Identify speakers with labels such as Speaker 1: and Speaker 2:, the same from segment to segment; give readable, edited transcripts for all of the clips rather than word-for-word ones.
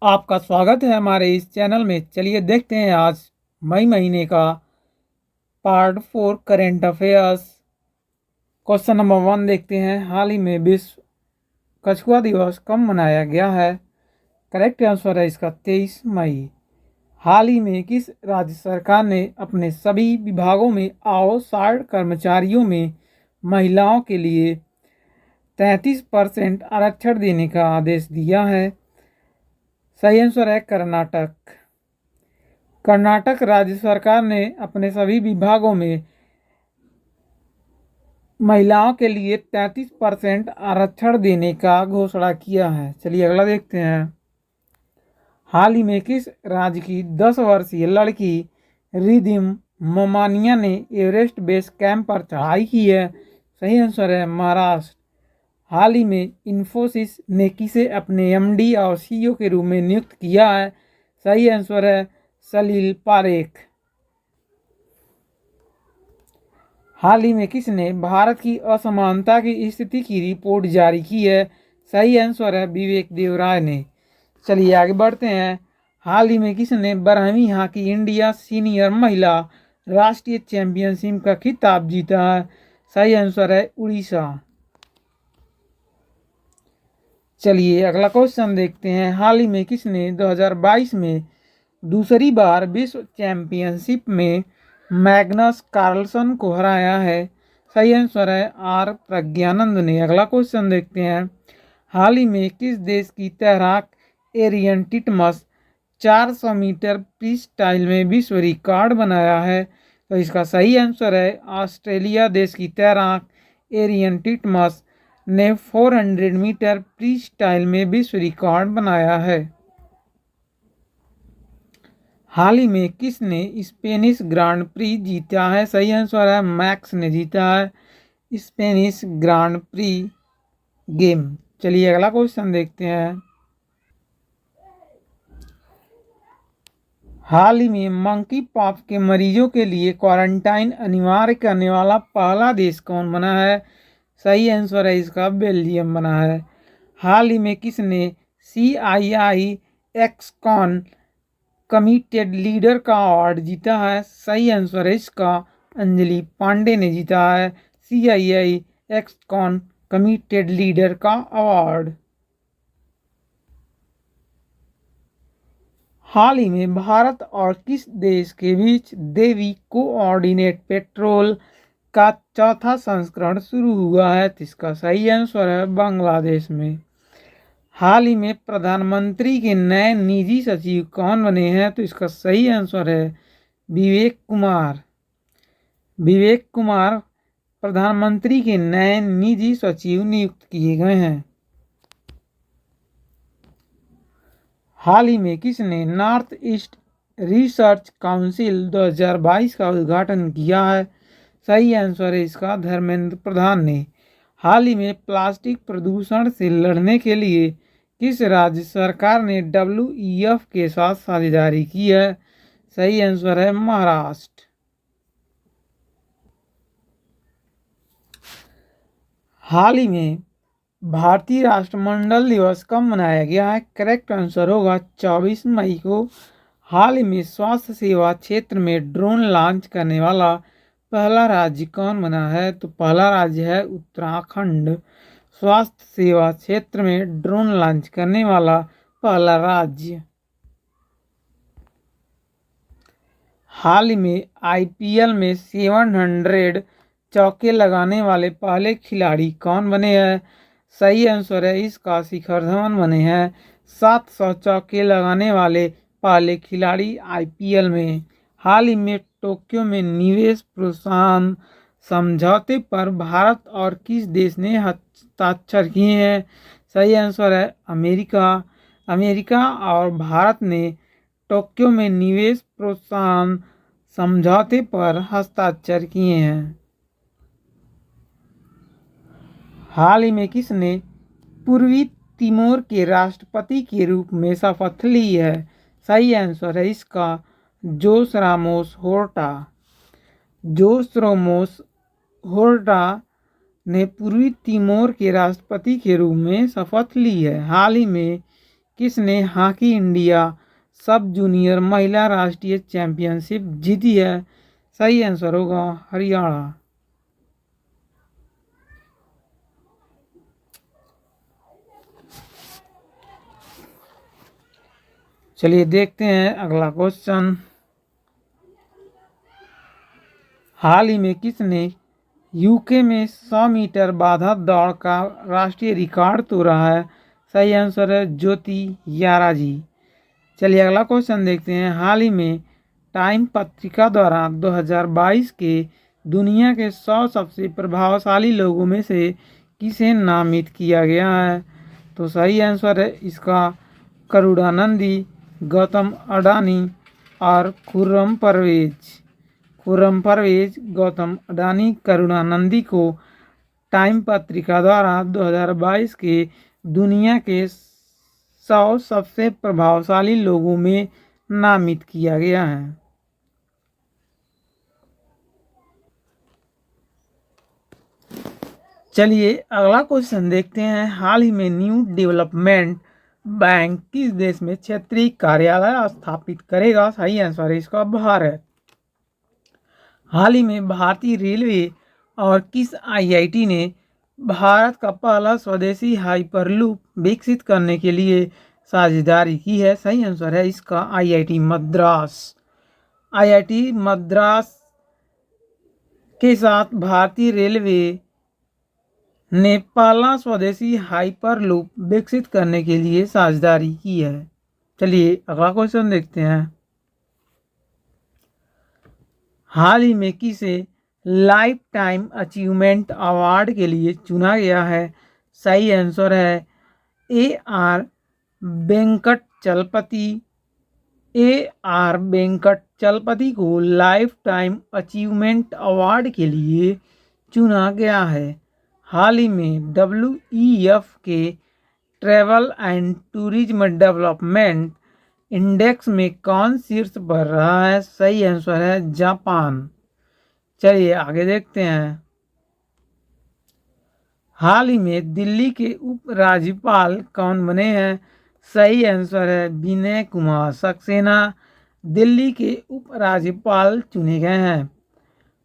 Speaker 1: आपका स्वागत है हमारे इस चैनल में। चलिए देखते हैं आज मई महीने का part 4 current affairs. Question number 1 देखते हैं। हाल ही में विश्व कछुआ दिवस कब मनाया गया है? करेक्ट आंसर है इसका 23 मई। हाल ही में किस राज्य सरकार ने अपने सभी विभागों में आउटसाइड कर्मचारियों में महिलाओं के लिए 33% आरक्षण देने का आदेश दिया है? सही आंसर है कर्नाटक। कर्नाटक राज्य सरकार ने अपने सभी विभागों में महिलाओं के लिए 33% आरक्षण देने का घोषणा किया है। चलिए अगला देखते हैं। हाल ही में किस राज्य की 10 वर्षीय लड़की रिधिम मोमानिया ने एवरेस्ट बेस कैंप पर चढ़ाई की है? सही आंसर है महाराष्ट्र। हाल ही में इन्फोसिस ने किसे अपने एमडी और सीईओ के रूप में नियुक्त किया है? सही आंसर है सलील पारेख। हाल ही में किसने भारत की असमानता की स्थिति की रिपोर्ट जारी की है? सही आंसर है विवेक देवराय ने। चलिए आगे बढ़ते हैं। हाल ही में किसने 12वीं हॉकी इंडिया सीनियर महिला राष्ट्रीय चैंपियनशिप का खिताब जीता है? सही आंसर है उड़ीसा। चलिए अगला क्वेश्चन देखते हैं। हाल ही में किसने 2022 में दूसरी बार विश्व चैंपियनशिप में मैग्नस कार्लसन को हराया है? सही आंसर है आर प्रज्ञानंद ने। अगला क्वेश्चन देखते हैं। हाल ही में किस देश की तैराक एरियन टिटमस 400 मीटर फ्री स्टाइल में विश्व रिकॉर्ड बनाया है? तो इसका सही आंसर है ऑस्ट्रेलिया देश की तैराक एरियन टिटमस ने 400 मीटर फ्री स्टाइल में विश्व रिकॉर्ड बनाया है। हाल ही में किसने स्पेनिश ग्रांड प्री जीता है? सही आंसर है मैक्स ने जीता है स्पेनिश ग्रांड प्री गेम। चलिए अगला क्वेश्चन देखते हैं। हाल ही में मंकी पॉक्स के मरीजों के लिए क्वारंटाइन अनिवार्य करने वाला पहला देश कौन बना है? सही आंसर है इसका बेल्जियम बना है। हाल ही में किसने CII एक्सकॉन कमिटेड लीडर का अवार्ड जीता है? सही आंसर है इसका अंजलि पांडे ने जीता है CII एक्सकॉन कमिटेड लीडर का अवार्ड। हाल ही में भारत और किस देश के बीच देवी कोऑर्डिनेट पेट्रोल का चौथा संस्करण शुरू हुआ है? इसका सही आंसर है बांग्लादेश में। हाल ही में प्रधानमंत्री के नए निजी सचिव कौन बने हैं? तो इसका सही आंसर है विवेक कुमार। विवेक कुमार प्रधानमंत्री के नए निजी सचिव नियुक्त किए गए हैं। हाल ही में किसने नॉर्थ ईस्ट रिसर्च काउंसिल 2022 का उद्घाटन किया है? सही आंसर है इसका धर्मेंद्र प्रधान ने। हाल ही में प्लास्टिक प्रदूषण से लड़ने के लिए किस राज्य सरकार ने WEF के साथ साझेदारी की है? सही आंसर है महाराष्ट्र। हाल ही में भारतीय राष्ट्रमंडल दिवस कब मनाया गया है? करेक्ट आंसर होगा 24 मई को। हाल ही में स्वास्थ्य सेवा क्षेत्र में ड्रोन लॉन्च करने वाला पहला राज्य कौन बना है? तो पहला राज्य है उत्तराखंड। स्वास्थ्य सेवा क्षेत्र में ड्रोन लॉन्च करने वाला पहला राज्य। हाल ही में IPL में 700 चौके लगाने वाले पहले खिलाड़ी कौन बने हैं? सही आंसर है इसका शिखर धवन बने हैं 700 चौके लगाने वाले पहले खिलाड़ी IPL में। हाल ही में टोक्यो में निवेश प्रोत्साहन समझौते पर भारत और किस देश ने हस्ताक्षर किए हैं? सही आंसर है अमेरिका। अमेरिका और भारत ने टोक्यो में निवेश प्रोत्साहन समझौते पर हस्ताक्षर किए हैं। हाल ही में किसने पूर्वी तिमोर के राष्ट्रपति के रूप में शपथ ली है? सही आंसर है इसका जोस रामोस होर्टा। जोस रामोस होर्टा ने पूर्वी तिमोर के राष्ट्रपति के रूप में शपथ ली है। हाल ही में किसने हॉकी इंडिया सब जूनियर महिला राष्ट्रीय चैंपियनशिप जीती है? सही आंसर होगा हरियाणा। चलिए देखते हैं अगला क्वेश्चन। हाल ही में किसने यूके में 100 मीटर बाधा दौड़ का राष्ट्रीय रिकॉर्ड तोड़ा है? सही आंसर है ज्योति यारा जी। चलिए अगला क्वेश्चन देखते हैं। हाल ही में टाइम पत्रिका द्वारा 2022 के दुनिया के 100 सबसे प्रभावशाली लोगों में से किसे नामित किया गया है? तो सही आंसर है इसका करुणानंदी, गौतम अडानी और खुर्रम परवेज। खुर्रम परवेज, गौतम अडानी, करुणानंदी को टाइम पत्रिका द्वारा 2022 के दुनिया के 100 सबसे प्रभावशाली लोगों में नामित किया गया है। चलिए अगला क्वेश्चन देखते हैं। हाल ही में न्यू डेवलपमेंट बैंक किस देश में क्षेत्रीय कार्यालय स्थापित करेगा? सही आंसर है इसका भारत। हाल ही में भारतीय रेलवे और किस आईआईटी ने भारत का पहला स्वदेशी हाइपरलूप विकसित करने के लिए साझेदारी की है? सही आंसर है इसका आईआईटी मद्रास। आईआईटी मद्रास के साथ भारतीय रेलवे ने पहला स्वदेशी हाइपरलूप विकसित करने के लिए साझेदारी की है। चलिए अगला क्वेश्चन देखते हैं। हाल ही में किसे लाइफ टाइम अचीवमेंट अवार्ड के लिए चुना गया है? सही आंसर है AR वेंकट चलपति। AR वेंकट चलपति को लाइफ टाइम अचीवमेंट अवार्ड के लिए चुना गया है। हाल ही में WEF के travel and tourism development index में कौन शीर्ष पर रहा है? सही आंसर है जापान। चलिए आगे देखते हैं। हाल ही में दिल्ली के उपराज्यपाल कौन बने हैं? सही आंसर है विनय कुमार सक्सेना दिल्ली के उपराज्यपाल चुने गए हैं।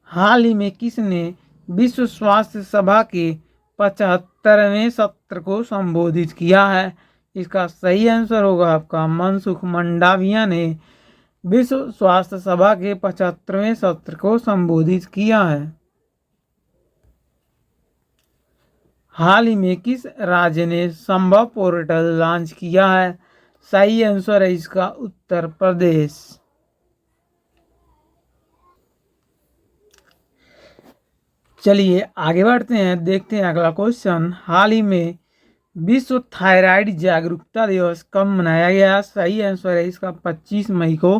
Speaker 1: हाल ही में किसने विश्व स्वास्थ्य सभा के 75वें सत्र को संबोधित किया है? इसका सही आंसर होगा आपका मनसुख मंडाविया ने विश्व स्वास्थ्य सभा के 75वें सत्र को संबोधित किया है। हाल ही में किस राज्य ने संभव पोर्टल लॉन्च किया है? सही आंसर है इसका उत्तर प्रदेश। चलिए आगे बढ़ते हैं, देखते हैं अगला क्वेश्चन। हाल ही में विश्व थायराइड जागरूकता दिवस कब मनाया गया? सही आंसर है इसका 25 मई को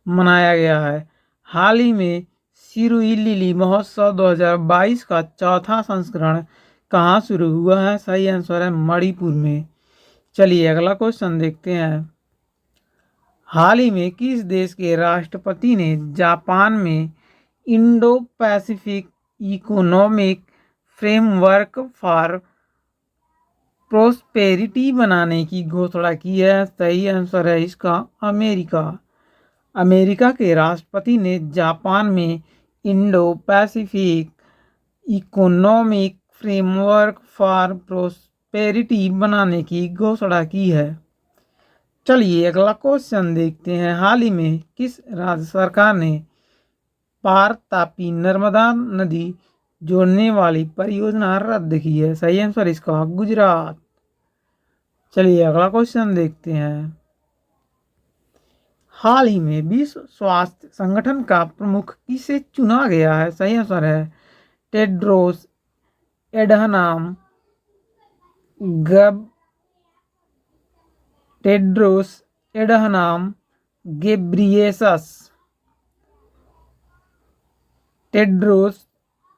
Speaker 1: मनाया गया है। हाल ही में सिरुई लिली महोत्सव 2022 का चौथा संस्करण कहाँ शुरू हुआ है? सही आंसर है मणिपुर में। चलिए अगला क्वेश्चन देखते हैं। हाल ही में किस देश के राष्ट्रपति ने जापान में Indo Pacific economic framework for prosperity बनाने की घोषणा की है? सही आंसर है इसका अमेरिका। अमेरिका के राष्ट्रपति ने जापान में Indo Pacific economic framework for prosperity बनाने की घोषणा की है। चलिए अगला क्वेश्चन देखते हैं। हाल ही में किस राज्य सरकार ने पार तापी नर्मदा नदी जोड़ने वाली परियोजना रद्द की है? सही आंसर इसका गुजरात। चलिए अगला क्वेश्चन देखते हैं। हाल ही में विश्व स्वास्थ्य संगठन का प्रमुख किसे चुना गया है? सही आंसर है Tedros Adhanom Tedros Adhanom Ghebreyesus. Tedros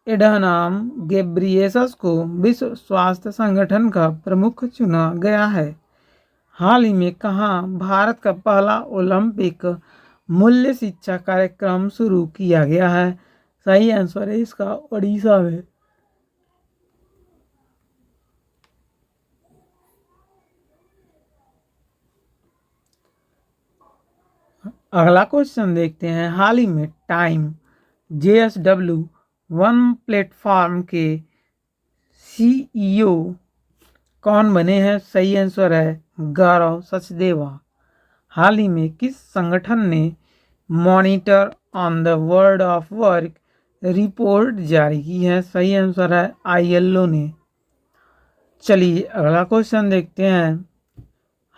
Speaker 1: Adhanom Ghebreyesus को विश्व स्वास्थ्य संगठन का प्रमुख चुना गया है। हाल ही में कहाँ भारत का पहला ओलंपिक मूल्य शिक्षा कार्यक्रम शुरू किया गया है? सही आंसर है इसका ओडिशा में। अगला क्वेश्चन देखते हैं। हाल ही में टाइम JSW वन प्लेटफॉर्म के CEO कौन बने हैं? सही आंसर है गौरव सचदेवा। हाल ही में किस संगठन ने monitor on the world of work report जारी की है? सही आंसर है ILO ने। चलिए अगला क्वेश्चन देखते हैं।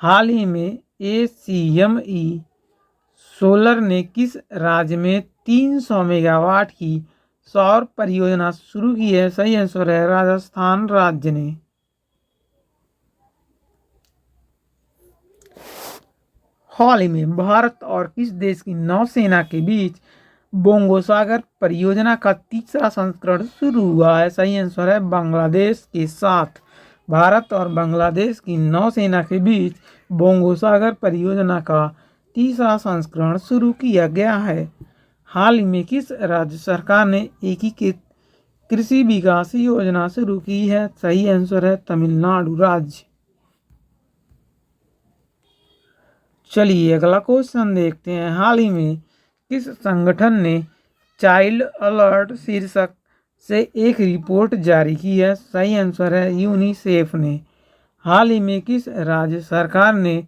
Speaker 1: हाल ही में ACME सोलर ने किस राज्य में 300 मेगावाट की सौर परियोजना शुरू की है? सही आंसर है राजस्थान राज्य ने। हाल ही में भारत और किस देश की नौसेना के बीच बोंगो सागर परियोजना का तीसरा संस्करण शुरू हुआ है? सही आंसर है बांग्लादेश के साथ। भारत और बांग्लादेश की नौसेना के बीच बोंगो सागर परियोजना का तीसरा संस्करण शुरू किया गया है। हाल ही में किस राज्य सरकार ने एकीकृत कृषि विकास योजना शुरू की है? सही आंसर है तमिलनाडु राज्य। चलिए अगला क्वेश्चन देखते हैं। हाल ही में किस संगठन ने चाइल्ड अलर्ट शीर्षक से एक रिपोर्ट जारी की है? सही आंसर है यूनिसेफ ने। हाल ही में किस राज्य सरकार ने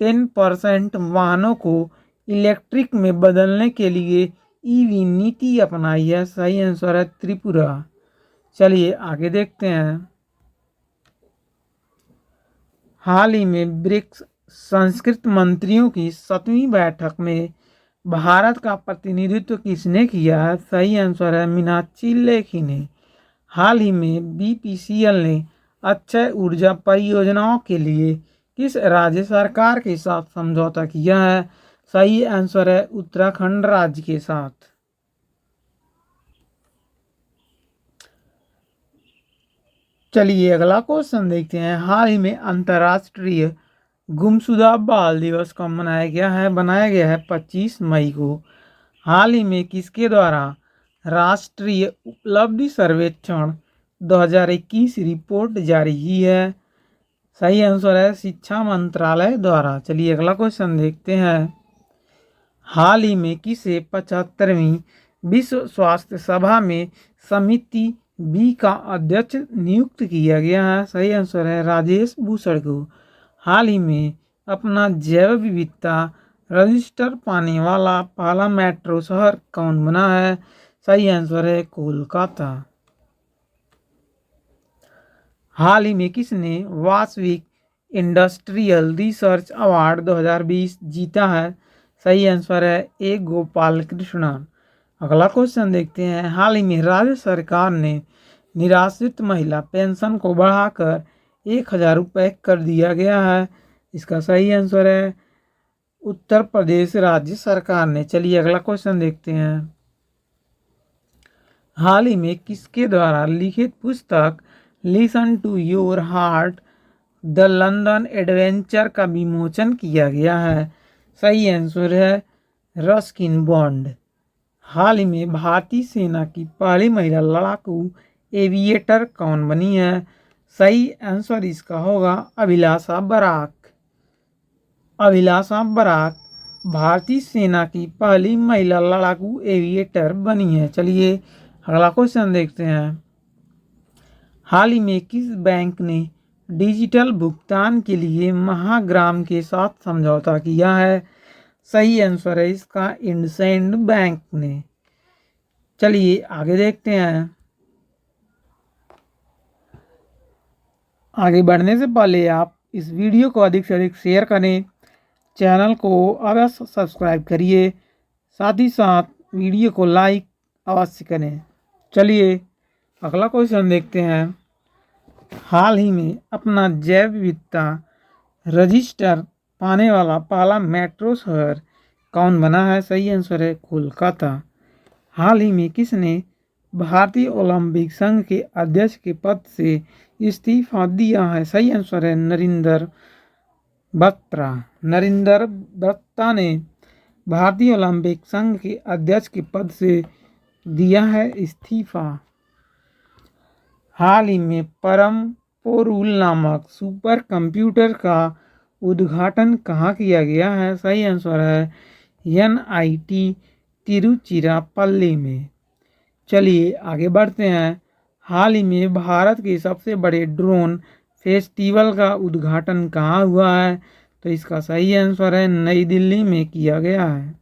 Speaker 1: 10% वाहनों को इलेक्ट्रिक में बदलने के लिए EV नीति अपनाई है? सही आंसर है त्रिपुरा। चलिए आगे देखते हैं। हाल ही में ब्रिक्स संस्कृत मंत्रियों की 7वीं बैठक में भारत का प्रतिनिधित्व किसने किया है? सही आंसर है मीनाक्षी लेखी ने। हाल ही में BPCL ने अक्षय ऊर्जा परियोजनाओं के लिए किस राज्य सरकार के साथ समझौता किया है? सही आंसर है उत्तराखंड राज्य के साथ। चलिए अगला क्वेश्चन देखते हैं। हाल ही में अंतर्राष्ट्रीय गुमशुदा बाल दिवस कब मनाया गया है? बनाया गया है 25 मई को। हाल ही में किसके द्वारा राष्ट्रीय उपलब्धि सर्वेक्षण 2021 रिपोर्ट जारी की है? सही आंसर है शिक्षा मंत्रालय द्वारा। चलिए अगला क्वेश्चन देखते हैं। हाल ही में किसे 75वीं विश्व स्वास्थ्य सभा में समिति B का अध्यक्ष नियुक्त किया गया है? सही आंसर है राजेश भूषण को। हाल ही में अपना जैव विविधता रजिस्टर पाने वाला पहला मेट्रो शहर कौन बना है? सही आंसर है कोलकाता। हाल ही में किसने वासविक इंडस्ट्रियल रिसर्च अवार्ड 2020 जीता है? सही आंसर है ए गोपाल कृष्णन। अगला क्वेश्चन देखते हैं। हाल ही में राज्य सरकार ने निराश्रित महिला पेंशन को बढ़ाकर 1000 रुपये कर दिया गया है। इसका सही आंसर है उत्तर प्रदेश राज्य सरकार ने। चलिए अगला क्वेश्चन देखते हैं। हाल ही में किसके द्वारा लिखित पुस्तक listen to your heart the London adventure का विमोचन किया गया है? सही आंसर है रस्किन बॉन्ड। हाल ही में भारतीय सेना की पहली महिला लड़ाकू एविएटर कौन बनी है? सही आंसर इसका होगा अभिलाषा बराक। अभिलाषा बराक भारतीय सेना की पहली महिला लड़ाकू एविएटर बनी है। चलिए अगला क्वेश्चन देखते हैं। हाल ही में किस बैंक ने डिजिटल भुगतान के लिए महाग्राम के साथ समझौता किया है? सही आंसर है इसका इंडसइंड बैंक ने। चलिए आगे देखते हैं। आगे बढ़ने से पहले आप इस वीडियो को अधिक से अधिक शेयर करें, चैनल को अवश्य सब्सक्राइब करिए, साथ ही साथ वीडियो को लाइक अवश्य करें। चलिए अगला क्वेश्चन देखते हैं। हाल ही में अपना जैव विविधता रजिस्टर पाने वाला पहला मेट्रो शहर कौन बना है? सही आंसर है कोलकाता। हाल ही में किसने भारतीय ओलंपिक संघ के अध्यक्ष के पद से इस्तीफा दिया है? सही आंसर है नरेंद्र बत्रा। नरेंद्र बत्रा ने भारतीय ओलंपिक संघ के अध्यक्ष के पद से दिया है इस्तीफा। हाल ही में परम पोरुल नामक सुपर कंप्यूटर का उद्घाटन कहाँ किया गया है? सही आंसर है NIT तिरुचिरापल्ली में। चलिए आगे बढ़ते हैं। हाल ही में भारत के सबसे बड़े ड्रोन फेस्टिवल का उद्घाटन कहाँ हुआ है? तो इसका सही आंसर है नई दिल्ली में किया गया है।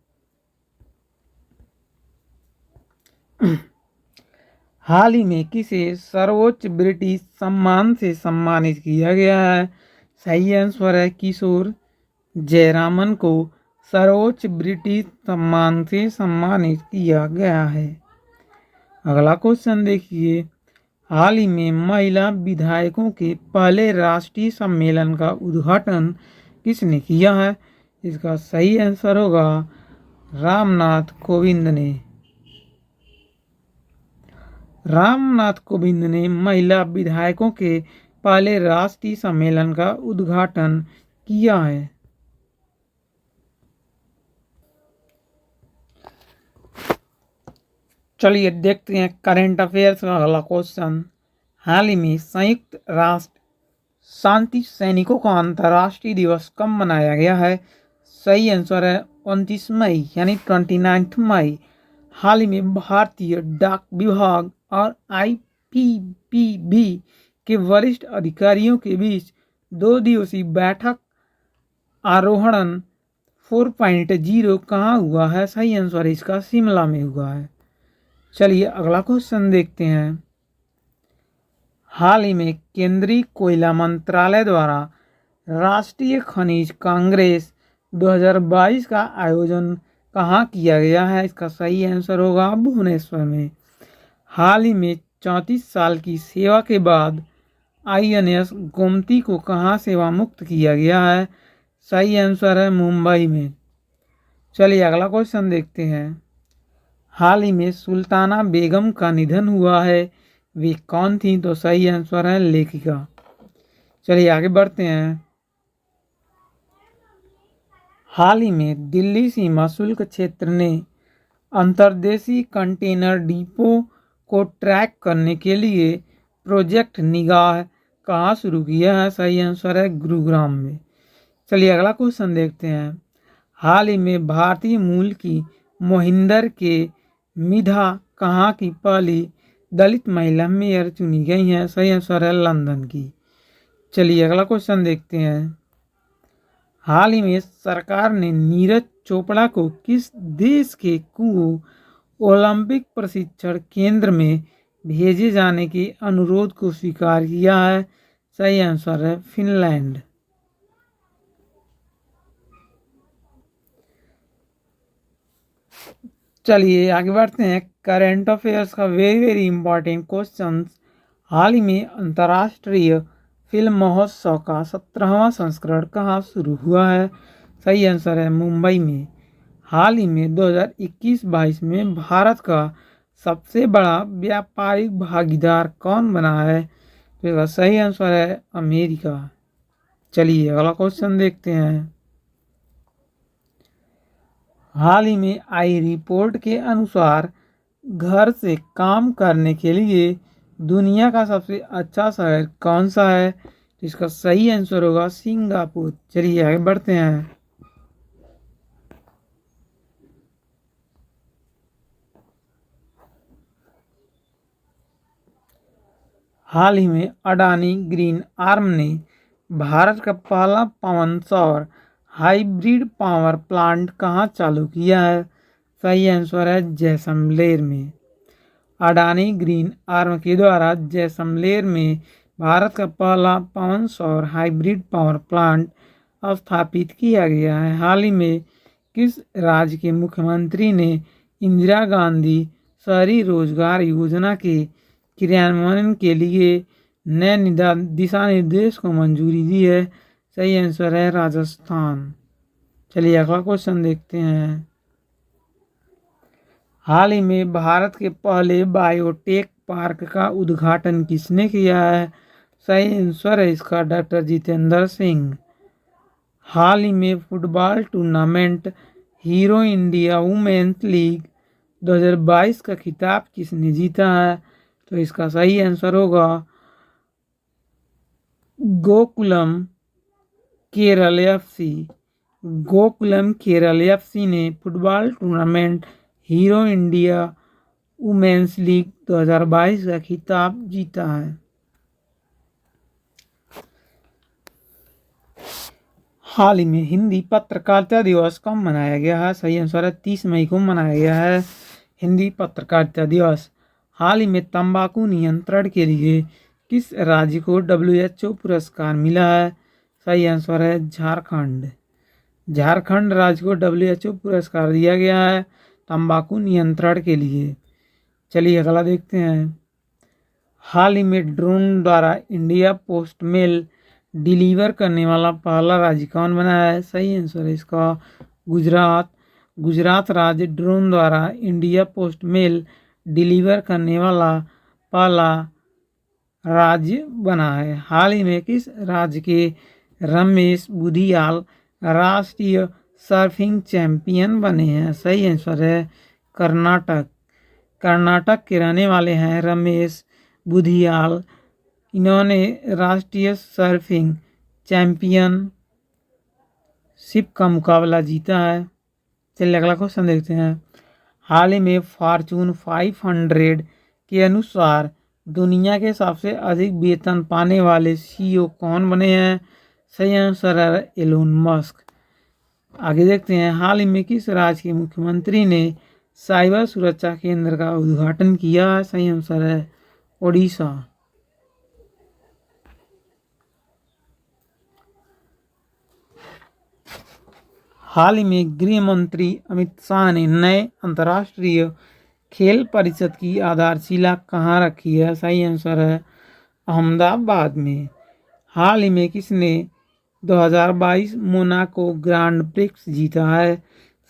Speaker 1: हाल ही में किसे सर्वोच्च ब्रिटिश सम्मान से सम्मानित किया गया है? सही आंसर है किशोर जयरामन को सर्वोच्च ब्रिटिश सम्मान से सम्मानित किया गया है। अगला क्वेश्चन देखिए। हाल ही में महिला विधायकों के पहले राष्ट्रीय सम्मेलन का उद्घाटन किसने किया है? इसका सही आंसर होगा रामनाथ कोविंद ने। रामनाथ कोविंद ने महिला विधायकों के पहले राष्ट्रीय सम्मेलन का उद्घाटन किया है। चलिए देखते हैं करंट अफेयर्स का अगला क्वेश्चन। हाल ही में संयुक्त राष्ट्र शांति सैनिकों का अंतर्राष्ट्रीय दिवस कब मनाया गया है? सही आंसर है 29 मई यानी 29 मई। हाल ही में भारतीय डाक विभाग और IPPB के वरिष्ठ अधिकारियों के बीच 2 दिवसीय बैठक आरोहण 4.0 कहाँ हुआ है? सही आंसर इसका शिमला में हुआ है। चलिए अगला क्वेश्चन देखते हैं। हाल ही में केंद्रीय कोयला मंत्रालय द्वारा राष्ट्रीय खनिज कांग्रेस 2022 का आयोजन कहाँ किया गया है? इसका सही आंसर होगा भुवनेश्वर में। हाल ही में 34 साल की सेवा के बाद INS गोमती को कहाँ सेवा मुक्त किया गया है? सही आंसर है मुंबई में। चलिए अगला क्वेश्चन देखते हैं। हाल ही में सुल्ताना बेगम का निधन हुआ है, वे कौन थी? तो सही आंसर है लेखिका। चलिए आगे बढ़ते हैं। हाल ही में दिल्ली सीमा शुल्क क्षेत्र ने अंतर्देशीय कंटेनर डिपो को ट्रैक करने के लिए प्रोजेक्ट निगाह कहाँ शुरू किया है? सही आंसर है गुरुग्राम में। चलिए अगला क्वेश्चन देखते हैं। हाल ही में भारतीय मूल की मोहिंदर के मिधा कहाँ की पहली दलित महिला मेयर चुनी गई हैं? सही आंसर है लंदन की। चलिए अगला क्वेश्चन देखते हैं। हाल ही में सरकार ने नीरज चोपड़ा को किस देश के कुओं ओलंपिक प्रशिक्षण केंद्र में भेजे जाने के अनुरोध को स्वीकार किया है? सही आंसर है फिनलैंड। चलिए आगे बढ़ते हैं। करंट अफेयर्स का वेरी इंपॉर्टेंट क्वेश्चन। हाल ही में अंतर्राष्ट्रीय फिल्म महोत्सव का 17वां संस्करण कहाँ शुरू हुआ है? सही आंसर है मुंबई में। हाल ही में 2021-22 में भारत का सबसे बड़ा व्यापारिक भागीदार कौन बना है? तो इसका सही आंसर है अमेरिका। चलिए अगला क्वेश्चन देखते हैं। हाल ही में आई रिपोर्ट के अनुसार घर से काम करने के लिए दुनिया का सबसे अच्छा शहर कौन सा है? तो इसका सही आंसर होगा सिंगापुर। चलिए आगे बढ़ते हैं। हाल ही में अडानी ग्रीन आर्म ने भारत का पहला पवन सौर हाइब्रिड पावर प्लांट कहाँ चालू किया है? सही आंसर है जैसलमेर में। अडानी ग्रीन आर्म के द्वारा जैसलमेर में भारत का पहला पवन सौर हाइब्रिड पावर प्लांट स्थापित किया गया है। हाल ही में किस राज्य के मुख्यमंत्री ने इंदिरा गांधी शहरी रोजगार योजना के क्रियान्वयन के लिए नए दिशा निर्देश को मंजूरी दी है? सही आंसर है राजस्थान। चलिए अगला क्वेश्चन देखते हैं। हाल ही में भारत के पहले बायोटेक पार्क का उद्घाटन किसने किया है? सही आंसर है इसका डॉक्टर जितेंद्र सिंह। हाल ही में football tournament Hero India women's league 2022 का खिताब किसने जीता है? तो इसका सही आंसर होगा गोकुलम केरल FC। गोकुलम केरल एफसी ने football tournament Hero India women's league 2022 का खिताब जीता है। हाल ही में हिंदी पत्रकारिता दिवस कब मनाया गया है? सही आंसर है 30 मई को मनाया गया है हिंदी पत्रकारिता दिवस। हाल ही में तंबाकू नियंत्रण के लिए किस राज्य को WHO पुरस्कार मिला है? सही आंसर है झारखंड। झारखंड राज्य को WHO पुरस्कार दिया गया है तंबाकू नियंत्रण के लिए। चलिए अगला देखते हैं। हाल ही में ड्रोन द्वारा इंडिया पोस्ट मेल डिलीवर करने वाला पहला राज्य कौन बना है? सही आंसर है इसका गुजरात। गुजरात राज्य ड्रोन द्वारा इंडिया पोस्ट मेल डिलीवर करने वाला पहला राज्य बना है। हाल ही में किस राज्य के रमेश बुधियाल राष्ट्रीय सर्फिंग चैंपियन बने हैं? सही आंसर है कर्नाटक। कर्नाटक के रहने वाले हैं रमेश बुधियाल। इन्होंने राष्ट्रीय सर्फिंग चैंपियनशिप का मुकाबला जीता है। चलिए अगला क्वेश्चन देखते हैं। हाल ही में फॉर्चून 500 के अनुसार दुनिया के सबसे अधिक वेतन पाने वाले CEO कौन बने हैं? सही आंसर है एलोन मस्क। आगे देखते हैं। हाल ही में किस राज्य के मुख्यमंत्री ने साइबर सुरक्षा केंद्र का उद्घाटन किया? सही आंसर है ओडिशा। हाल ही में गृह मंत्री अमित शाह ने नए अंतर्राष्ट्रीय खेल परिषद की आधारशिला कहाँ रखी है? सही आंसर है अहमदाबाद में। हाल ही में किसने 2022 मोनाको ग्रांड प्रिक्स जीता है?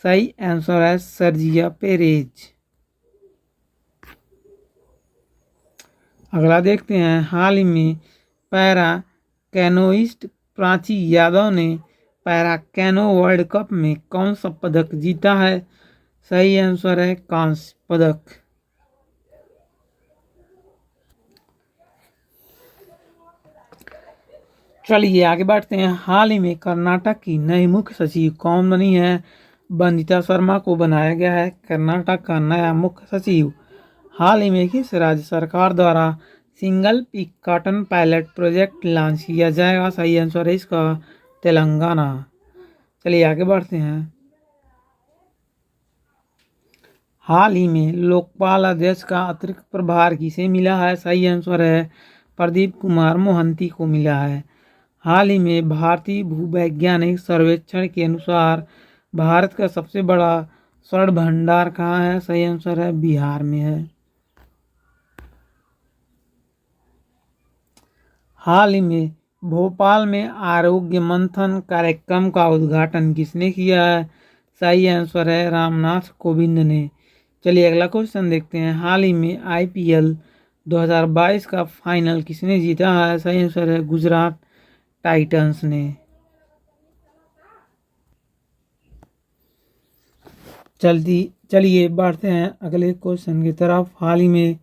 Speaker 1: सही आंसर है सर्जिया पेरेज। अगला देखते हैं। हाल ही में पैरा कैनोइस्ट प्राची यादव ने पैरा कैनो वर्ल्ड कप में कौन सा पदक जीता है? सही आंसर है कांस्य पदक। चलिए आगे बढ़ते हैं। हाल ही में कर्नाटक की नई मुख्य सचिव कौन बनी है? वंदिता शर्मा को बनाया गया है कर्नाटक का नया मुख्य सचिव। हाल ही में किस राज्य सरकार द्वारा single pick cotton pilot project launch किया जाएगा? सही आंसर है इसका तेलंगाना। चलिए आगे बढ़ते हैं। हाल ही में लोकपाल अध्यक्ष का अतिरिक्त प्रभार किसे मिला है? सही आंसर है प्रदीप कुमार मोहंती को मिला है। हाल ही में भारतीय भूवैज्ञानिक सर्वेक्षण के अनुसार भारत का सबसे बड़ा स्वर्ण भंडार कहाँ है? सही आंसर है बिहार में है। हाल ही में भोपाल में आरोग्य मंथन कार्यक्रम का उद्घाटन किसने किया है? सही आंसर है रामनाथ कोविंद ने। चलिए अगला क्वेश्चन देखते हैं। हाल ही में IPL 2022 का फाइनल किसने जीता है? सही आंसर है गुजरात टाइटंस ने। चलिए बढ़ते हैं अगले क्वेश्चन की तरफ। हाल ही में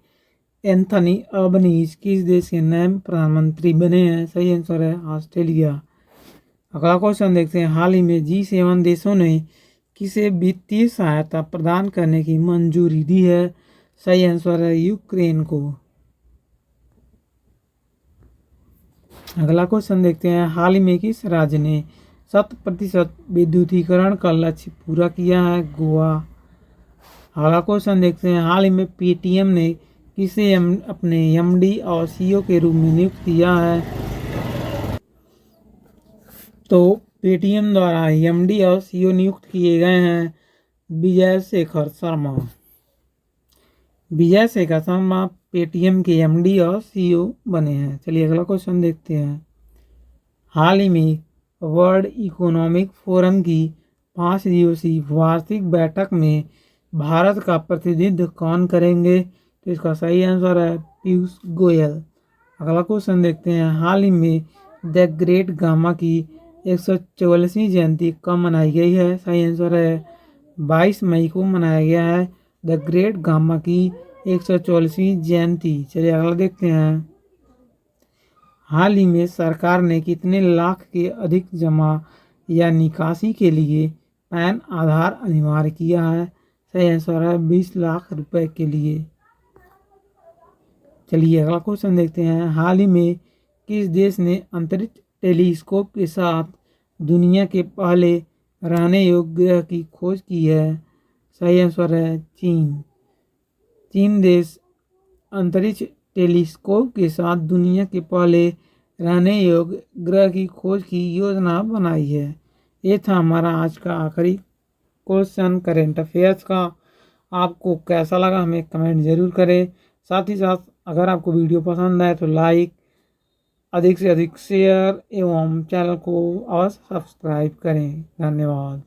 Speaker 1: एंथनी अल्बनीज किस देश के नए प्रधानमंत्री बने हैं? सही आंसर है ऑस्ट्रेलिया। अगला क्वेश्चन देखते हैं। हाल ही में G7 देशों ने किसे वित्तीय सहायता प्रदान करने की मंजूरी दी है? सही आंसर है यूक्रेन को। अगला क्वेश्चन देखते हैं। हाल ही में किस राज्य ने 100% विद्युतीकरण का लक्ष्य पूरा किया है? गोवा। अगला क्वेश्चन देखते हैं। हाल ही में पेटीएम ने किसे अपने MD और CEO के रूप में नियुक्त किया है? तो पेटीएम द्वारा MD और CEO नियुक्त किए गए हैं विजय शेखर शर्मा। विजय शेखर शर्मा पेटीएम के MD और CEO बने हैं। चलिए अगला क्वेश्चन देखते हैं। हाल ही में वर्ल्ड इकोनॉमिक फोरम की 5 दिवसीय वार्षिक बैठक में भारत का प्रतिनिधित्व कौन करेंगे? तो इसका सही आंसर है पीयूष गोयल। अगला क्वेश्चन देखते हैं। हाल ही में द ग्रेट गामा की 144वीं जयंती कब मनाई गई है? सही आंसर है 22 मई को मनाया गया है द ग्रेट गामा की 144वीं जयंती। चलिए अगला देखते हैं। हाल ही में सरकार ने कितने लाख के अधिक जमा या निकासी के लिए पैन आधार अनिवार्य किया है? सही आंसर है 20 लाख रुपए के लिए। चलिए अगला क्वेश्चन देखते हैं। हाल ही में किस देश ने अंतरिक्ष टेलीस्कोप के साथ दुनिया के पहले रहने योग्य ग्रह की खोज की है? सही आंसर है चीन। चीन देश अंतरिक्ष टेलीस्कोप के साथ दुनिया के पहले रहने योग्य ग्रह की खोज की योजना बनाई है। ये था हमारा आज का आखिरी क्वेश्चन करेंट अफेयर्स का। आपको कैसा लगा हमें कमेंट जरूर करें। साथ ही साथ अगर आपको वीडियो पसंद आए तो लाइक, अधिक से अधिक शेयर एवं चैनल को अवश्य सब्सक्राइब करें। धन्यवाद।